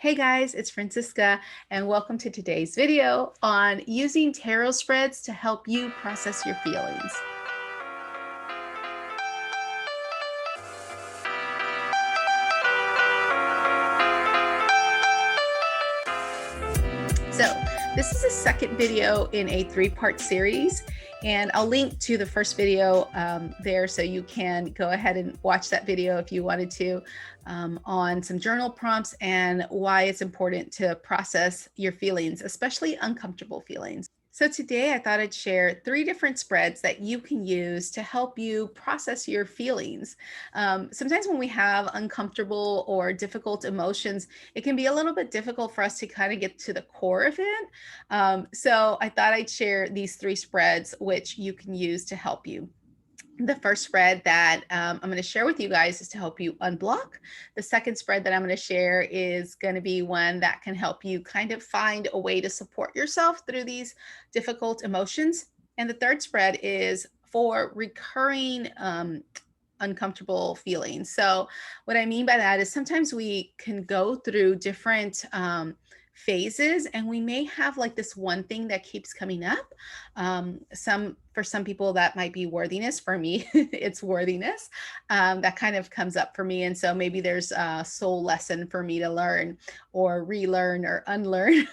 Hey guys, it's Francisca, and welcome to today's video on using tarot spreads to help you process your feelings. So this is a second video in a three-part series, and I'll link to the first video there so you can go ahead and watch that video if you wanted to, on some journal prompts and why it's important to process your feelings, especially uncomfortable feelings. So today I thought I'd share 3 different spreads that you can use to help you process your feelings. Sometimes when we have uncomfortable or difficult emotions, it can be a little bit difficult for us to kind of get to the core of it. So I thought I'd share these 3 spreads which you can use to help you. The first spread that I'm going to share with you guys is to help you unblock. The second spread that I'm going to share is going to be one that can help you kind of find a way to support yourself through these difficult emotions. And the third spread is for recurring uncomfortable feelings. So what I mean by that is sometimes we can go through different phases and we may have like this one thing that keeps coming up. For some people that might be worthiness. For me it's worthiness that kind of comes up for me, and so maybe there's a soul lesson for me to learn or relearn or unlearn.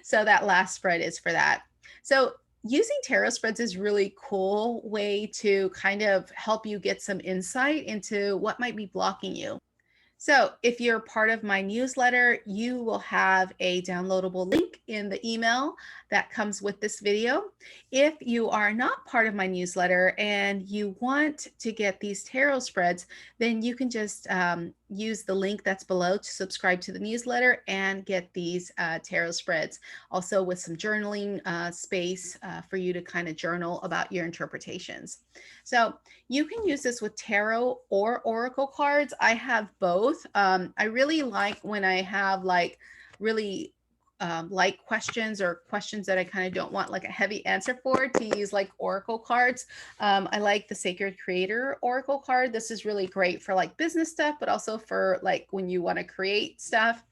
So that last spread is for that. So using tarot spreads is really cool way to kind of help you get some insight into what might be blocking you. So if you're part of my newsletter, you will have a downloadable link in the email that comes with this video. If you are not part of my newsletter and you want to get these tarot spreads, then you can just use the link that's below to subscribe to the newsletter and get these tarot spreads. Also with some journaling space for you to kind of journal about your interpretations. So you can use this with tarot or oracle cards. I have both. I really like when I have like really like questions or questions that I kind of don't want like a heavy answer for, to use like oracle cards. I like the Sacred Creator Oracle card. This is really great for like business stuff, but also for like when you want to create stuff.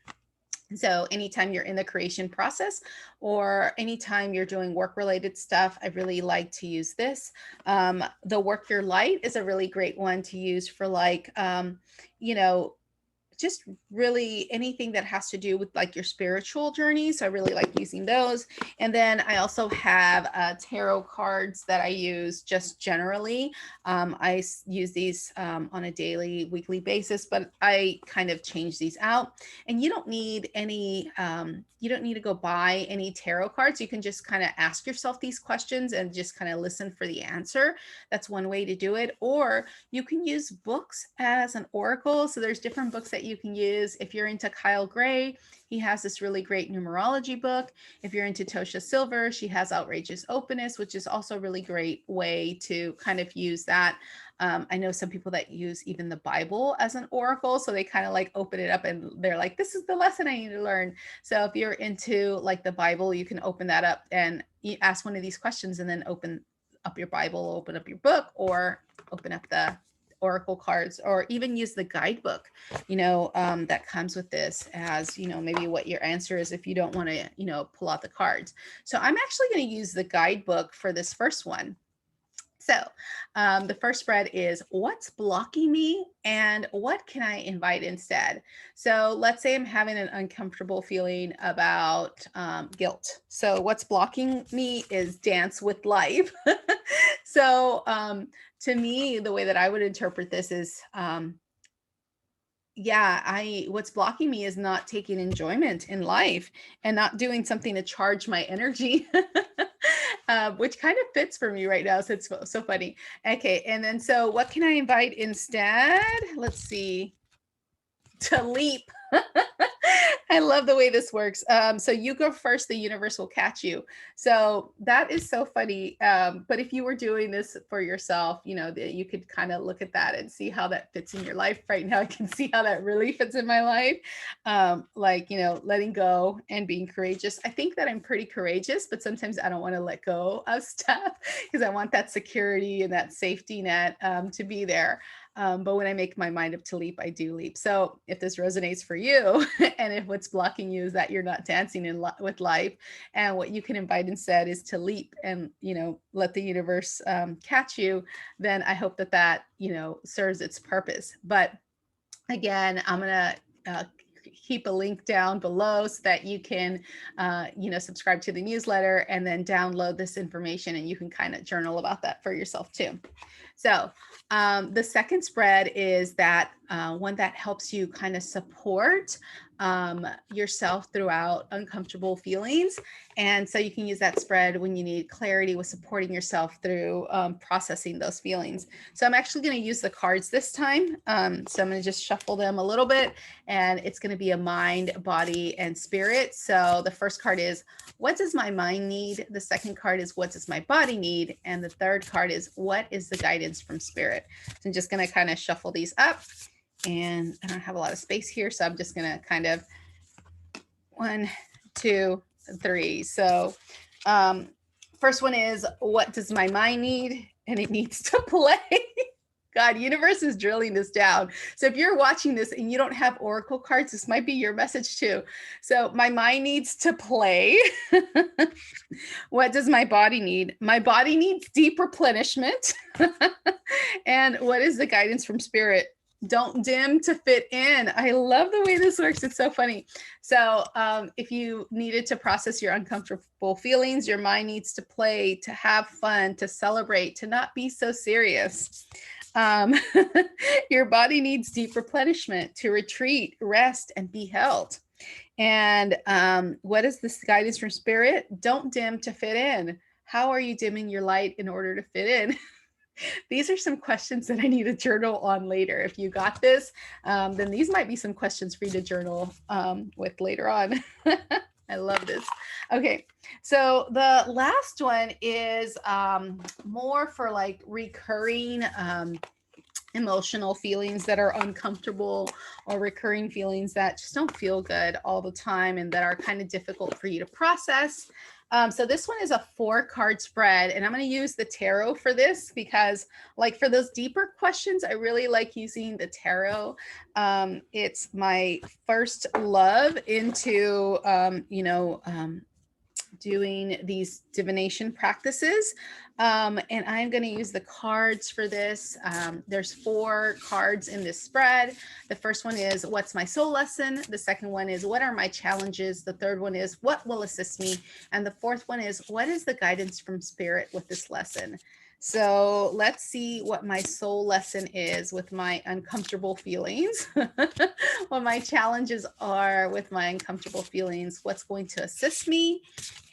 So anytime you're in the creation process or anytime you're doing work related stuff, I really like to use this. The Work Your Light is a really great one to use for like, you know, just really anything that has to do with like your spiritual journey. So I really like using those. And then I also have tarot cards that I use just generally. I use these on a daily, weekly basis, but I kind of change these out. And you don't need any, you don't need to go buy any tarot cards. You can just kind of ask yourself these questions and just kind of listen for the answer. That's one way to do it. Or you can use books as an oracle. So there's different books that you can use. If you're into Kyle Gray, he has this really great numerology book. If you're into Tosha Silver, she has Outrageous Openness, which is also a really great way to kind of use that. I know some people that use even the Bible as an oracle. So they kind of like open it up and they're like, this is the lesson I need to learn. So if you're into like the Bible, you can open that up and you ask one of these questions and then open up your Bible, open up your book, or open up the oracle cards, or even use the guidebook, that comes with this as, maybe what your answer is if you don't want to, pull out the cards. So I'm actually going to use the guidebook for this first one. So the first spread is what's blocking me and what can I invite instead? So let's say I'm having an uncomfortable feeling about guilt. So what's blocking me is dance with life. So to me, the way that I would interpret this is, what's blocking me is not taking enjoyment in life and not doing something to charge my energy. Which kind of fits for me right now. So it's so funny. Okay. And then, so what can I invite instead? Let's see. To leap. I love the way this works. So you go first, the universe will catch you. So that is so funny. But if you were doing this for yourself, you could kind of look at that and see how that fits in your life. Right now, I can see how that really fits in my life. Letting go and being courageous. I think that I'm pretty courageous, but sometimes I don't want to let go of stuff because I want that security and that safety net to be there. But when I make my mind up to leap, I do leap. So if this resonates for you, and if what's blocking you is that you're not dancing with life, and what you can invite instead is to leap and, let the universe catch you, then I hope that, serves its purpose. But again, I'm going to keep a link down below so that you can, subscribe to the newsletter and then download this information, and you can kind of journal about that for yourself too. So the second spread is that one that helps you kind of support yourself throughout uncomfortable feelings. And so you can use that spread when you need clarity with supporting yourself through processing those feelings. So I'm actually going to use the cards this time. So I'm going to just shuffle them a little bit, and it's going to be a mind, body, and spirit. So the first card is, what does my mind need? The second card is, what does my body need? And the third card is, what is the guidance from spirit? So I'm just going to kind of shuffle these up, and I don't have a lot of space here, so I'm just going to kind of 1, 2, 3. So first one is, what does my mind need? And it needs to play. God, universe is drilling this down. So if you're watching this and you don't have oracle cards, this might be your message too. So my mind needs to play. What does my body need? My body needs deep replenishment. And what is the guidance from spirit? Don't dim to fit in. I love the way this works. It's so funny. So if you needed to process your uncomfortable feelings, your mind needs to play, to have fun, to celebrate, to not be so serious. Your body needs deep replenishment, to retreat, rest, and be held. And what is this guidance from spirit? Don't dim to fit in. How are you dimming your light in order to fit in? These are some questions that I need to journal on later. If you got this, then these might be some questions for you to journal with later on. I love this. Okay, so the last one is more for like recurring emotional feelings that are uncomfortable, or recurring feelings that just don't feel good all the time and that are kind of difficult for you to process. So this one is a 4-card spread, and I'm going to use the tarot for this because, like, for those deeper questions, I really like using the tarot. It's my first love into, doing these divination practices. And I'm going to use the cards for this. There's 4 cards in this spread. The first one is, what's my soul lesson? The second one is, what are my challenges? The third one is, what will assist me? And the fourth one is, what is the guidance from spirit with this lesson? So let's see what my soul lesson is with my uncomfortable feelings, what my challenges are with my uncomfortable feelings, what's going to assist me,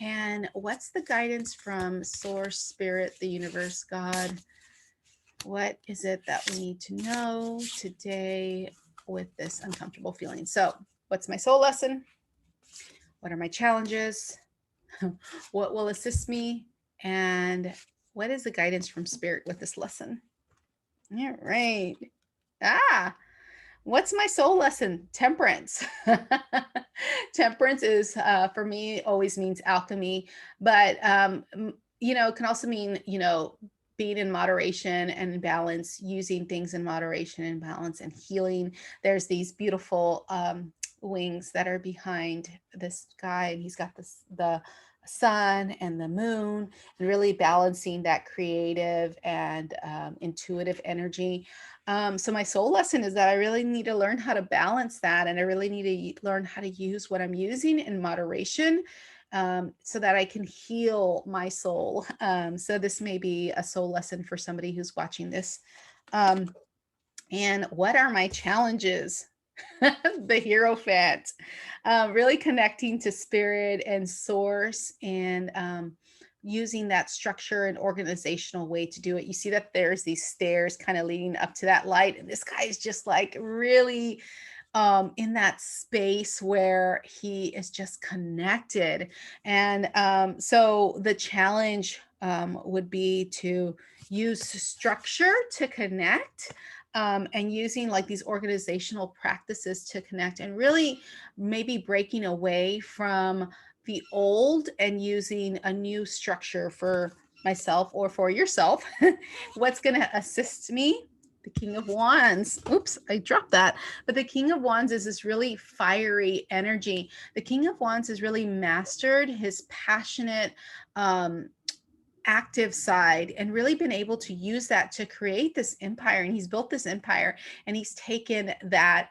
and what's the guidance from source, spirit, the universe, God. What is it that we need to know today with this uncomfortable feeling? So what's my soul lesson? What are my challenges? What will assist me? And what is the guidance from spirit with this lesson? All right. What's my soul lesson? Temperance. Temperance is, for me, always means alchemy, but, it can also mean, being in moderation and balance, using things in moderation and balance, and healing. There's these beautiful wings that are behind this guy, and he's got the sun and the moon, and really balancing that creative and intuitive energy. So my soul lesson is that I really need to learn how to balance that, and I really need to learn how to use what I'm using in moderation, so that I can heal my soul. So this may be a soul lesson for somebody who's watching this. And what are my challenges? The Hierophant, really connecting to spirit and source, and using that structure and organizational way to do it. You see that there's these stairs kind of leading up to that light, and this guy is just like really in that space where he is just connected. And so the challenge would be to use structure to connect, and using like these organizational practices to connect, and really maybe breaking away from the old and using a new structure for myself or for yourself. What's going to assist me? The King of Wands. Oops, I dropped that. But the King of Wands is this really fiery energy. The King of Wands has really mastered his passionate, active side and really been able to use that to create this empire. And he's built this empire, and he's taken that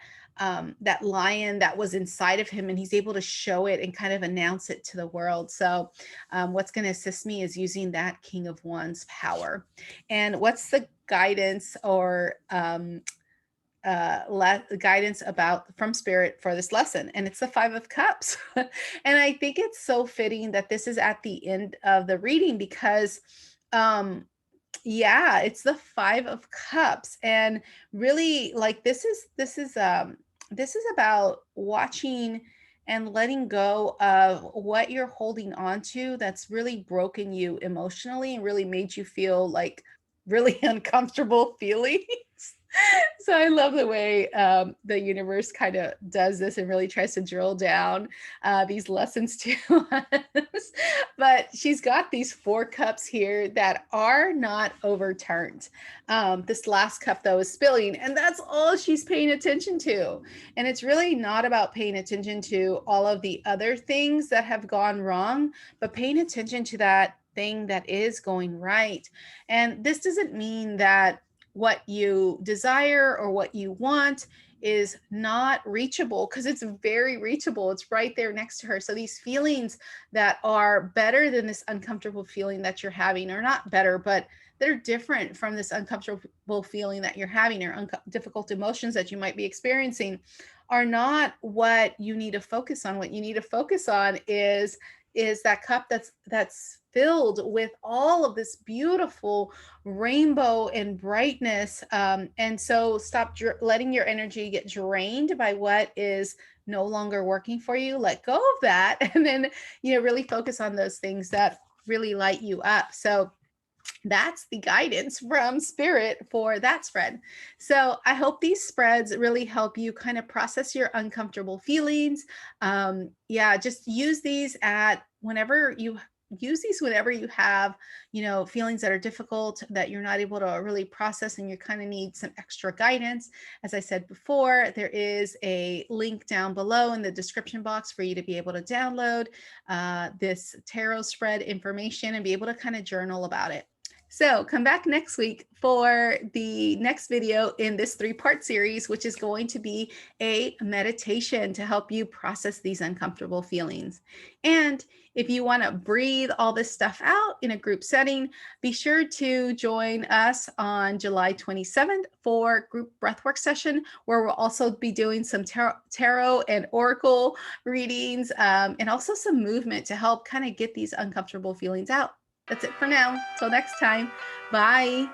that lion that was inside of him, and he's able to show it and kind of announce it to the world. So what's going to assist me is using that King of Wands power. And what's the guidance or guidance about from Spirit for this lesson? And it's the Five of Cups. And I think it's so fitting that this is at the end of the reading, because yeah, it's the Five of Cups. And really, like, this is about watching and letting go of what you're holding on to that's really broken you emotionally and really made you feel like really uncomfortable feelings. So I love the way the universe kind of does this and really tries to drill down these lessons to us. But she's got these 4 cups here that are not overturned. This last cup, though, is spilling, and that's all she's paying attention to. And it's really not about paying attention to all of the other things that have gone wrong, but paying attention to that thing that is going right. And this doesn't mean that what you desire or what you want is not reachable, because it's very reachable. It's right there next to her. So these feelings that are better than this uncomfortable feeling that you're having, or not better, but they're different from this uncomfortable feeling that you're having, or difficult emotions that you might be experiencing, are not what you need to focus on. What you need to focus on is that cup that's filled with all of this beautiful rainbow and brightness. And so stop letting your energy get drained by what is no longer working for you. Let go of that, and then, really focus on those things that really light you up. So that's the guidance from Spirit for that spread. So I hope these spreads really help you kind of process your uncomfortable feelings. Yeah, just use these whenever you have, feelings that are difficult, that you're not able to really process, and you kind of need some extra guidance. As I said before, there is a link down below in the description box for you to be able to download this tarot spread information and be able to kind of journal about it. So come back next week for the next video in this 3-part series, which is going to be a meditation to help you process these uncomfortable feelings. And if you want to breathe all this stuff out in a group setting, be sure to join us on July 27th for group breathwork session, where we'll also be doing some tarot and oracle readings, and also some movement to help kind of get these uncomfortable feelings out. That's it for now. Till next time. Bye.